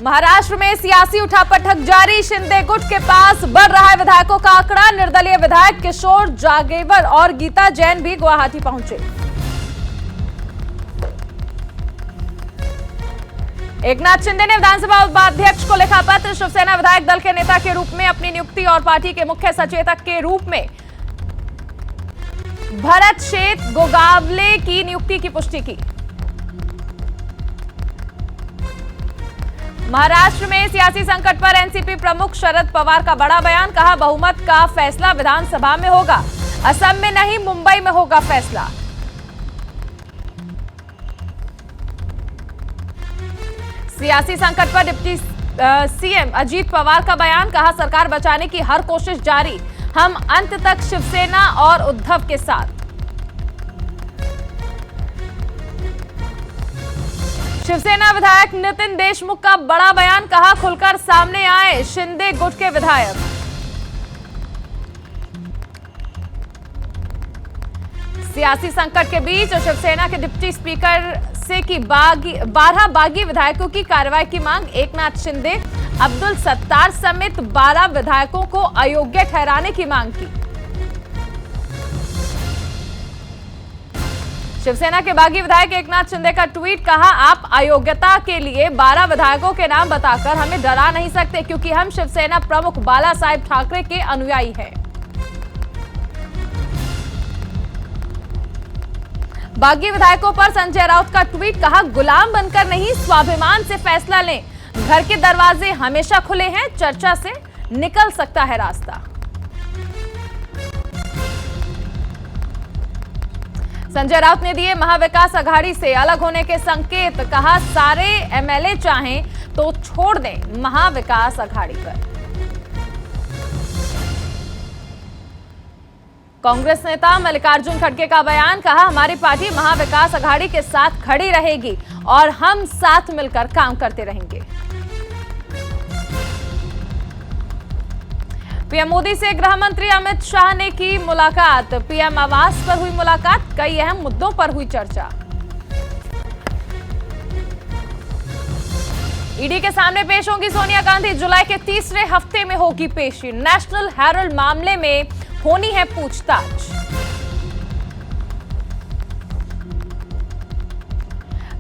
महाराष्ट्र में सियासी उठापटक जारी। शिंदे गुट के पास बढ़ रहा है विधायकों का आंकड़ा। निर्दलीय विधायक किशोर जागेवर और गीता जैन भी गुवाहाटी पहुंचे। एकनाथ शिंदे ने विधानसभा उपाध्यक्ष को लिखा पत्र। शिवसेना विधायक दल के नेता के रूप में अपनी नियुक्ति और पार्टी के मुख्य सचेतक के रूप में भरत शेठ गोगावले की नियुक्ति की पुष्टि की। महाराष्ट्र में सियासी संकट पर एनसीपी प्रमुख शरद पवार का बड़ा बयान। कहा, बहुमत का फैसला विधानसभा में होगा, असम में नहीं मुंबई में होगा फैसला। सियासी संकट पर डिप्टी सीएम अजीत पवार का बयान। कहा, सरकार बचाने की हर कोशिश जारी, हम अंत तक शिवसेना और उद्धव के साथ। शिवसेना विधायक नितिन देशमुख का बड़ा बयान। कहा, खुलकर सामने आए शिंदे गुट के विधायक। सियासी संकट के बीच शिवसेना के डिप्टी स्पीकर से की 12 बागी विधायकों की कार्रवाई की मांग। एकनाथ शिंदे, अब्दुल सत्तार समेत 12 विधायकों को अयोग्य ठहराने की मांग की। शिवसेना के बागी विधायक एकनाथ शिंदे का ट्वीट। कहा, आप अयोग्यता के लिए 12 विधायकों के नाम बताकर हमें डरा नहीं सकते, क्योंकि हम शिवसेना प्रमुख बाला साहेब ठाकरे के अनुयायी हैं। बागी विधायकों पर संजय राउत का ट्वीट। कहा, गुलाम बनकर नहीं, स्वाभिमान से फैसला लें, घर के दरवाजे हमेशा खुले हैं, चर्चा से निकल सकता है रास्ता। संजय राउत ने दिए महाविकास अघाड़ी से अलग होने के संकेत। कहा, सारे एमएलए चाहें तो छोड़ दें महाविकास अघाड़ी पर। कांग्रेस नेता मल्लिकार्जुन खड़गे का बयान। कहा, हमारी पार्टी महाविकास अघाड़ी के साथ खड़ी रहेगी और हम साथ मिलकर काम करते रहेंगे। पीएम मोदी से गृह मंत्री अमित शाह ने की मुलाकात। पीएम आवास पर हुई मुलाकात, कई अहम मुद्दों पर हुई चर्चा। ईडी के सामने पेश होंगी सोनिया गांधी। जुलाई के तीसरे हफ्ते में होगी पेशी। नेशनल हेराल्ड मामले में होनी है पूछताछ।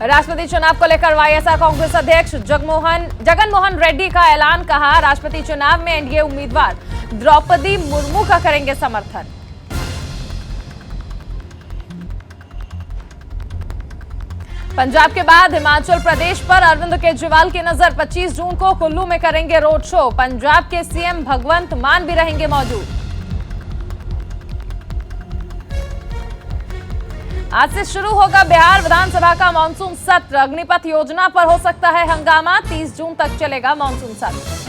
राष्ट्रपति चुनाव को लेकर वाईएसआर कांग्रेस अध्यक्ष जगन मोहन रेड्डी का ऐलान। कहा, राष्ट्रपति चुनाव में एनडीए उम्मीदवार द्रौपदी मुर्मू का करेंगे समर्थन। पंजाब के बाद हिमाचल प्रदेश पर अरविंद केजरीवाल की नजर। 25 जून को कुल्लू में करेंगे रोड शो। पंजाब के सीएम भगवंत मान भी रहेंगे मौजूद। आज से शुरू होगा बिहार विधानसभा का मानसून सत्र। अग्निपथ योजना पर हो सकता है हंगामा। 30 जून तक चलेगा मानसून सत्र।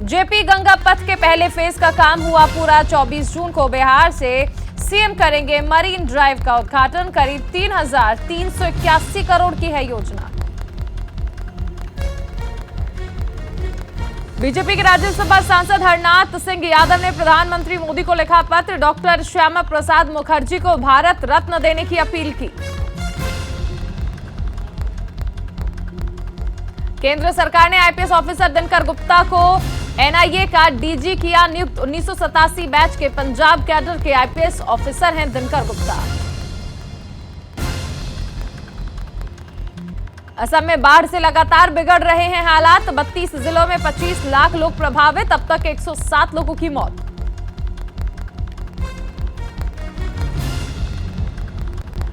जेपी गंगा पथ के पहले फेज का काम हुआ पूरा। 24 जून को बिहार से सीएम करेंगे मरीन ड्राइव का उद्घाटन। करीब 3,381 करोड़ की है योजना। बीजेपी के राज्यसभा सांसद हरनाथ सिंह यादव ने प्रधानमंत्री मोदी को लिखा पत्र। डॉक्टर श्यामा प्रसाद मुखर्जी को भारत रत्न देने की अपील की। केंद्र सरकार ने आईपीएस ऑफिसर दिनकर गुप्ता को एनआईए का डीजी किया नियुक्त। 1987 बैच के पंजाब कैडर के आईपीएस ऑफिसर हैं दिनकर गुप्ता। असम में बाढ़ से लगातार बिगड़ रहे हैं हालात। 32 जिलों में 25 लाख लोग प्रभावित। अब तक 107 लोगों की मौत।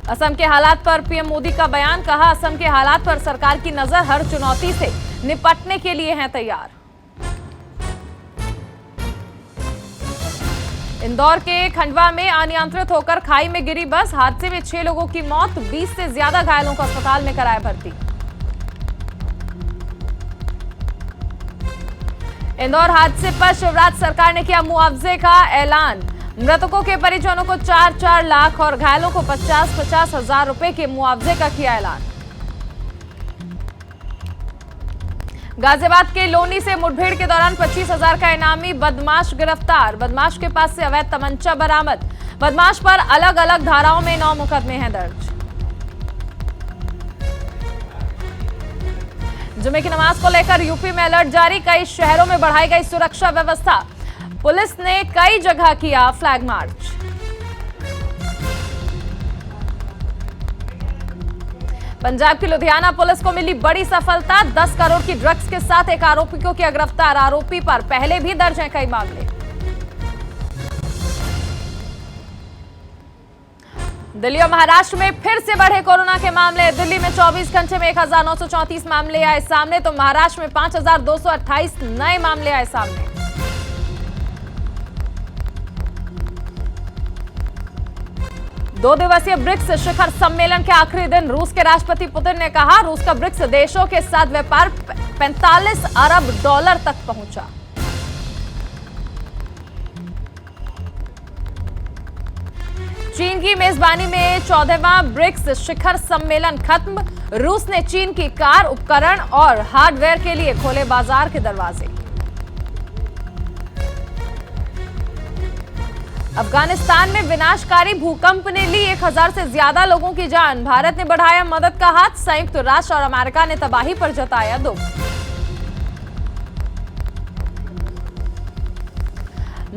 असम के हालात पर पीएम मोदी का बयान। कहा, असम के हालात पर सरकार की नजर, हर चुनौती से निपटने के लिए है तैयार। इंदौर के खंडवा में अनियंत्रित होकर खाई में गिरी बस। हादसे में 6 लोगों की मौत। 20 से ज्यादा घायलों को अस्पताल में कराया भर्ती। इंदौर हादसे पर शिवराज सरकार ने किया मुआवजे का ऐलान। मृतकों के परिजनों को 4-4 लाख और घायलों को 50-50 हजार रुपए के मुआवजे का किया ऐलान। गाजियाबाद के लोनी से मुठभेड़ के दौरान 25,000 का इनामी बदमाश गिरफ्तार। बदमाश के पास से अवैध तमंचा बरामद। बदमाश पर अलग अलग धाराओं में 9 मुकदमे हैं दर्ज। जुमे की नमाज को लेकर यूपी में अलर्ट जारी, कई शहरों में बढ़ाई गई सुरक्षा व्यवस्था। पुलिस ने कई जगह किया फ्लैग मार्च। पंजाब की लुधियाना पुलिस को मिली बड़ी सफलता, 10 करोड़ की ड्रग्स के साथ एक आरोपी को किया गिरफ्तार। आरोपी पर पहले भी दर्ज हैं कई मामले। दिल्ली और महाराष्ट्र में फिर से बढ़े कोरोना के मामले। दिल्ली में 24 घंटे में 1934 मामले आए सामने, तो महाराष्ट्र में 5228 नए मामले आए सामने। दो दिवसीय ब्रिक्स शिखर सम्मेलन के आखिरी दिन रूस के राष्ट्रपति पुतिन ने कहा, रूस का ब्रिक्स देशों के साथ व्यापार 45 अरब डॉलर तक पहुंचा। चीन की मेजबानी में 14वां ब्रिक्स शिखर सम्मेलन खत्म। रूस ने चीन की कार, उपकरण और हार्डवेयर के लिए खोले बाजार के दरवाजे। अफगानिस्तान में विनाशकारी भूकंप ने ली 1000 से ज्यादा लोगों की जान। भारत ने बढ़ाया मदद का हाथ। संयुक्त राष्ट्र और अमेरिका ने तबाही पर जताया दुख।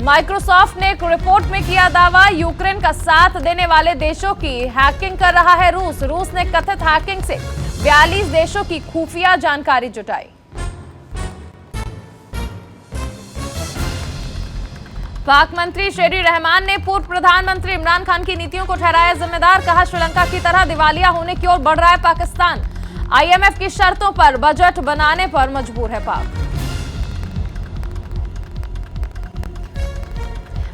माइक्रोसॉफ्ट ने एक रिपोर्ट में किया दावा, यूक्रेन का साथ देने वाले देशों की हैकिंग कर रहा है रूस। रूस ने कथित हैकिंग से 42 देशों की खुफिया जानकारी जुटाई। पाक मंत्री शेरी रहमान ने पूर्व प्रधानमंत्री इमरान खान की नीतियों को ठहराया जिम्मेदार। कहा, श्रीलंका की तरह दिवालिया होने की ओर बढ़ रहा है पाकिस्तान। आईएमएफ की शर्तों पर बजट बनाने पर मजबूर है पाक।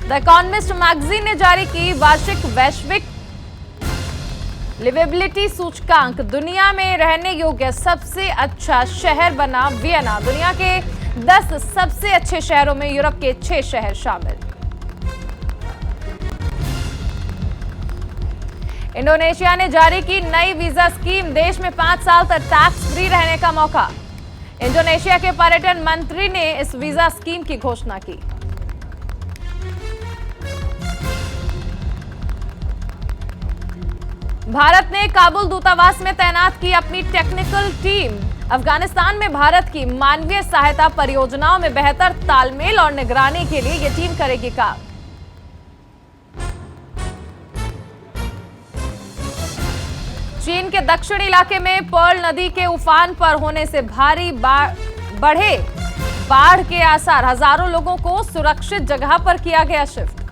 द इकोनॉमिस्ट मैगजीन ने जारी की वार्षिक वैश्विक लिवेबिलिटी सूचकांक। दुनिया में रहने योग्य सबसे अच्छा शहर बना वियना। दुनिया के 10 सबसे अच्छे शहरों में यूरोप के 6 शहर शामिल। इंडोनेशिया ने जारी की नई वीजा स्कीम। देश में 5 साल तक टैक्स फ्री रहने का मौका। इंडोनेशिया के पर्यटन मंत्री ने इस वीजा स्कीम की घोषणा की। भारत ने काबुल दूतावास में तैनात की अपनी टेक्निकल टीम। अफगानिस्तान में भारत की मानवीय सहायता परियोजनाओं में बेहतर तालमेल और निगरानी के लिए यह टीम करेगी काम। चीन के दक्षिणी इलाके में पर्ल नदी के उफान पर होने से भारी बढ़े बाढ़ के आसार। हजारों लोगों को सुरक्षित जगह पर किया गया शिफ्ट।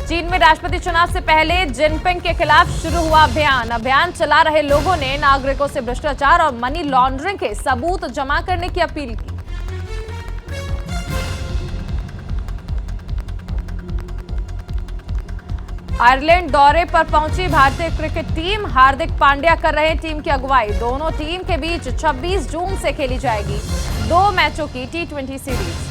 चीन में राष्ट्रपति चुनाव से पहले जिनपिंग के खिलाफ शुरू हुआ अभियान। अभियान चला रहे लोगों ने नागरिकों से भ्रष्टाचार और मनी लॉन्ड्रिंग के सबूत जमा करने की अपील की। आयरलैंड दौरे पर पहुंची भारतीय क्रिकेट टीम। हार्दिक पांड्या कर रहे टीम की अगुवाई। दोनों टीम के बीच 26 जून से खेली जाएगी 2 मैचों की T20 सीरीज।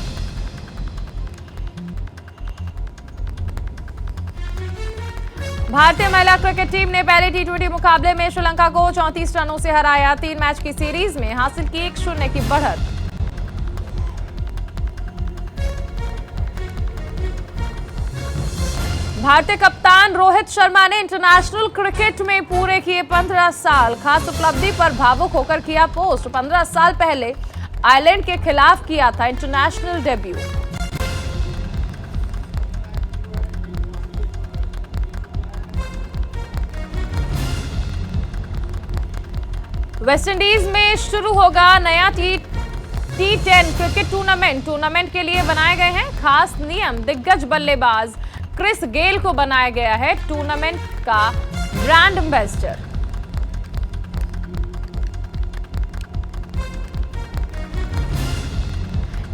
भारतीय महिला क्रिकेट टीम ने पहले T20 मुकाबले में श्रीलंका को 34 रनों से हराया। 3 मैच की सीरीज में हासिल की 1-0 की बढ़त। भारतीय कप्तान रोहित शर्मा ने इंटरनेशनल क्रिकेट में पूरे किए 15 साल। खास उपलब्धि पर भावुक होकर किया पोस्ट। 15 साल पहले आयरलैंड के खिलाफ किया था इंटरनेशनल डेब्यू। वेस्टइंडीज में शुरू होगा नया T10 क्रिकेट टूर्नामेंट के लिए बनाए गए हैं खास नियम। दिग्गज बल्लेबाज क्रिस गेल को बनाया गया है टूर्नामेंट का ब्रांड एम्बेसडर।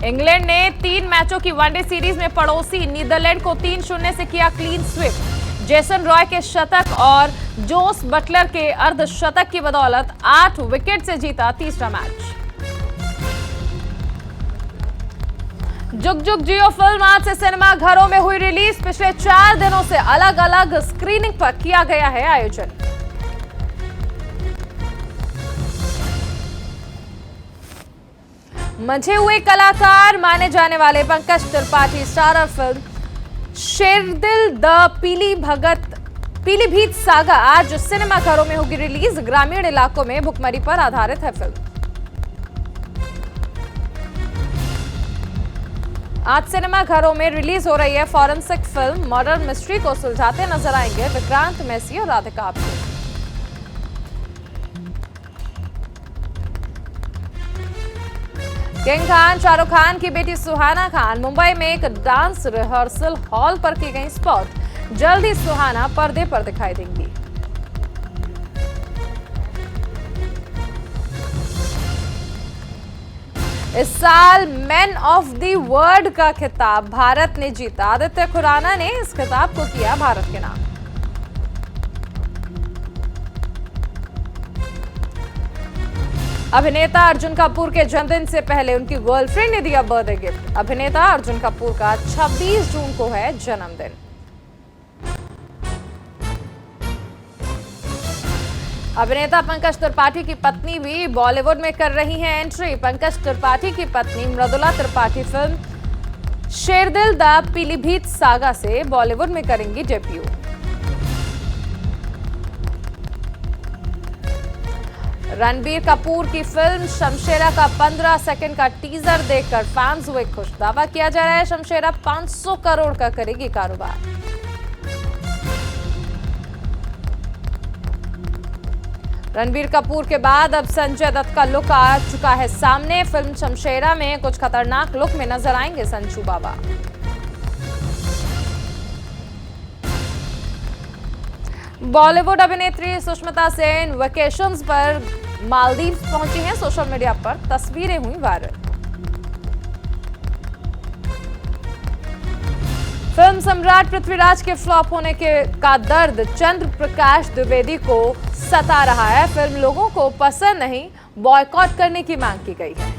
इंग्लैंड ने 3 मैचों की वनडे सीरीज में पड़ोसी नीदरलैंड को 3-0 से किया क्लीन स्वीप। जेसन रॉय के शतक और जोस बटलर के अर्धशतक की बदौलत 8 विकेट से जीता तीसरा मैच। जुग जुग जियो फिल्म आज से सिनेमा घरों में हुई रिलीज। पिछले 4 दिनों से अलग अलग स्क्रीनिंग पर किया गया है आयोजन। मंझे हुए कलाकार माने जाने वाले Pankaj Tripathi starrer film Sherdil the पीली भगत पीलीभीत सागा आज सिनेमाघरों में होगी रिलीज। ग्रामीण इलाकों में भुखमरी पर आधारित है फिल्म। आज सिनेमाघरों में रिलीज हो रही है फॉरेंसिक फिल्म। मर्डर मिस्ट्री को सुलझाते नजर आएंगे विक्रांत मैसी और राधिका आप्टे। किंग खान शाहरुख खान की बेटी सुहाना खान मुंबई में एक डांस रिहर्सल हॉल पर की गई स्पॉट। जल्द ही सुहाना पर्दे पर दिखाई देंगी। इस साल मैन ऑफ द वर्ल्ड का खिताब भारत ने जीता। आदित्य खुराना ने इस खिताब को किया भारत के नाम। अभिनेता अर्जुन कपूर के जन्मदिन से पहले उनकी गर्लफ्रेंड ने दिया बर्थडे गिफ्ट। अभिनेता अर्जुन कपूर का 26 जून को है जन्मदिन। अभिनेता पंकज त्रिपाठी की पत्नी भी बॉलीवुड में कर रही हैं एंट्री। पंकज त्रिपाठी की पत्नी Mridula Tripathi film Sherdil the Pilibhit saga से बॉलीवुड में करेंगी डेब्यू। रणबीर कपूर की फिल्म शमशेरा का 15 सेकंड का टीजर देखकर फैंस हुए खुश। दावा किया जा रहा है शमशेरा 500 करोड़ का करेगी कारोबार। रणबीर कपूर के बाद अब संजय दत्त का लुक आ चुका है सामने। फिल्म शमशेरा में कुछ खतरनाक लुक में नजर आएंगे संजू बाबा। बॉलीवुड अभिनेत्री सुष्मिता सेन वेकेशंस पर मालदीव पहुंची हैं। सोशल मीडिया पर तस्वीरें हुई वायरल। फिल्म सम्राट पृथ्वीराज के फ्लॉप होने का दर्द चंद्र प्रकाश द्विवेदी को सता रहा है। फिल्म लोगों को पसंद नहीं, बॉयकॉट करने की मांग की गई है।